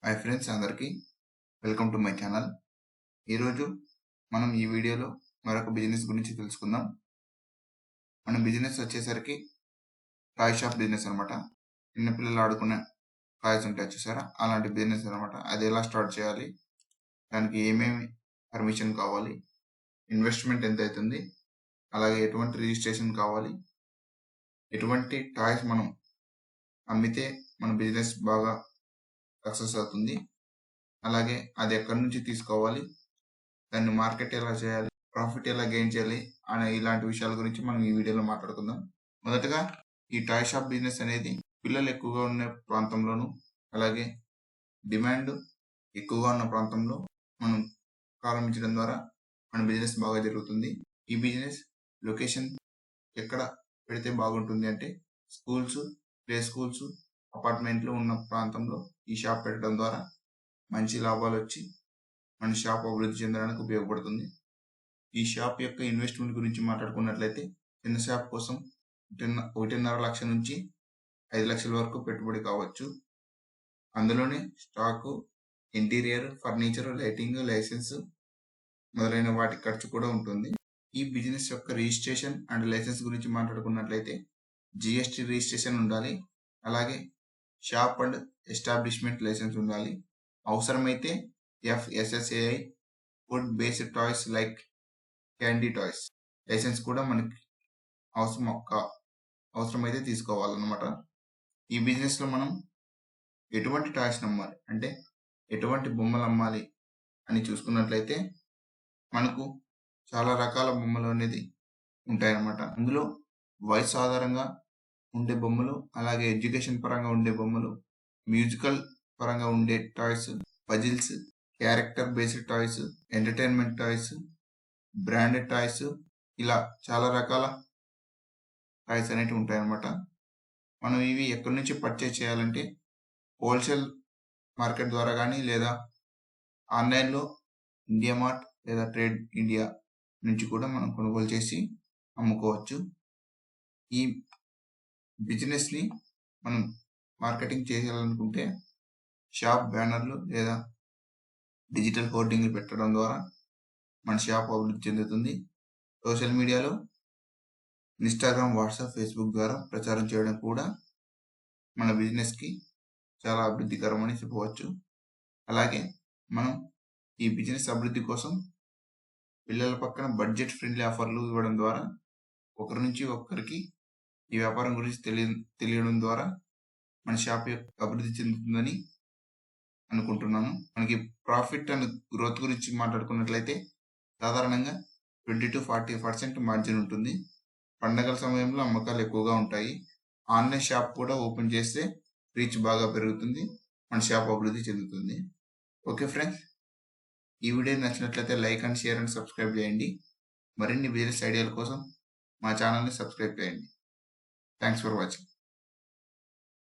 Hi friends అందరికీ welcome to my channel. ఈరోజు మనం ఈ వీడియోలో మరొక బిజినెస్ గురించి తెలుసుకుందాం. మన బిజినెస్ వచ్చేసరికి టాయ్ షాప్ బిజినెస్ అనమాట. చిన్నపిల్లలు ఆడుకునే టాయ్స్ ఉంటాయి చూసారా, అలాంటి బిజినెస్ అనమాట. అది ఎలా స్టార్ట్ చేయాలి, దానికి ఏమేమి పర్మిషన్ కావాలి, ఇన్వెస్ట్మెంట్ ఎంత అవుతుంది, అలాగే ఎటువంటి రిజిస్ట్రేషన్ కావాలి, ఎటువంటి టాయ్స్ మనం అమ్మితే మన బిజినెస్ బాగా సక్సెస్ అవుతుంది, అలాగే అది ఎక్కడి నుంచి తీసుకోవాలి, దాన్ని మార్కెట్ ఎలా చేయాలి, ప్రాఫిట్ ఎలా గెయిన్ చేయాలి అనే ఇలాంటి విషయాల గురించి మనం ఈ వీడియోలో మాట్లాడుకుందాం. మొదటగా ఈ టాయ్ షాప్ బిజినెస్ అనేది పిల్లలు ఎక్కువగా ఉన్న ప్రాంతంలోను, అలాగే డిమాండ్ ఎక్కువగా ఉన్న ప్రాంతంలో మనం ప్రారంభించడం ద్వారా మన బిజినెస్ బాగా జరుగుతుంది. ఈ బిజినెస్ లొకేషన్ ఎక్కడ పెడితే బాగుంటుంది అంటే స్కూల్స్, ప్లే స్కూల్స్, అపార్ట్మెంట్లు ఉన్న ప్రాంతంలో ఈ షాప్ పెట్టడం ద్వారా మంచి లాభాలు వచ్చి మన షాప్ అభివృద్ధి చెందడానికి ఉపయోగపడుతుంది. ఈ షాప్ యొక్క ఇన్వెస్ట్మెంట్ గురించి మాట్లాడుకున్నట్లయితే చిన్న షాప్ కోసం 1.5 లక్షల నుంచి 5 లక్షల వరకు పెట్టుబడి కావచ్చు. అందులోనే stock, interior, furniture, lighting, licence మొదలైన వాటి ఖర్చు కూడా ఉంటుంది. ఈ బిజినెస్ యొక్క రిజిస్ట్రేషన్ అండ్ లైసెన్స్ గురించి మాట్లాడుకున్నట్లయితే జిఎస్టి రిజిస్ట్రేషన్ ఉండాలి, అలాగే షాప్ అండ్ ఎస్టాబ్లిష్మెంట్ లైసెన్స్ ఉండాలి. అవసరమైతే FSSAI food based toys like candy toys licence కూడా మనకి అవసరమైతే తీసుకోవాలన్నమాట. ఈ బిజినెస్లో మనం ఎటువంటి టాయ్స్ అమ్మాలి అంటే ఎటువంటి బొమ్మలు అమ్మాలి అని చూసుకున్నట్లయితే మనకు చాలా రకాల బొమ్మలు అనేది ఉంటాయన్నమాట. అందులో వయసు ఆధారంగా ఉండే బొమ్మలు, అలాగే ఎడ్యుకేషన్ పరంగా ఉండే బొమ్మలు, మ్యూజికల్ పరంగా ఉండే toys, puzzles, character based toys, entertainment toys, branded toys, ఇలా చాలా రకాల టాయ్స్ అనేవి ఉంటాయన్నమాట. మనం ఇవి ఎక్కడి నుంచి పర్చేజ్ చేయాలంటే హోల్సేల్ మార్కెట్ ద్వారా కానీ, లేదా ఆన్లైన్లో ఇండియా మార్ట్ లేదా ట్రేడ్ ఇండియా నుంచి కూడా మనం కొనుగోలు చేసి అమ్ముకోవచ్చు. ఈ బిజినెస్ని మనం మార్కెటింగ్ చేయాలనుకుంటే షాప్ బ్యానర్లు లేదా డిజిటల్ హోర్డింగ్లు పెట్టడం ద్వారా మన షాప్ అభివృద్ధి చెందుతుంది. సోషల్ మీడియాలో ఇన్స్టాగ్రామ్, వాట్సాప్, ఫేస్బుక్ ద్వారా ప్రచారం చేయడం కూడా మన బిజినెస్కి చాలా అభివృద్ధికరం అని చెప్పవచ్చు. అలాగే మనం ఈ బిజినెస్ అభివృద్ధి కోసం పిల్లల పక్కన బడ్జెట్ ఫ్రెండ్లీ ఆఫర్లు ఇవ్వడం ద్వారా ఒకరి నుంచి ఒక్కరికి ఈ వ్యాపారం గురించి తెలియడం ద్వారా మన షాప్ యొక్క అభివృద్ధి చెందుతుందని అనుకుంటున్నాను. మనకి ప్రాఫిట్ అండ్ గ్రోత్ గురించి మాట్లాడుకున్నట్లయితే సాధారణంగా 20 to 40% మార్జిన్ ఉంటుంది. పండగల సమయంలో అమ్మకాలు ఎక్కువగా ఉంటాయి. ఆన్లైన్ షాప్ కూడా ఓపెన్ చేస్తే రీచ్ బాగా పెరుగుతుంది, మన షాప్ అభివృద్ధి చెందుతుంది. ఓకే ఫ్రెండ్స్, ఈ వీడియో నచ్చినట్లయితే like and share and subscribe చేయండి. మరిన్ని బిజినెస్ ఐడియాల కోసం మా ఛానల్ని సబ్స్క్రైబ్ చేయండి. Thanks for watching.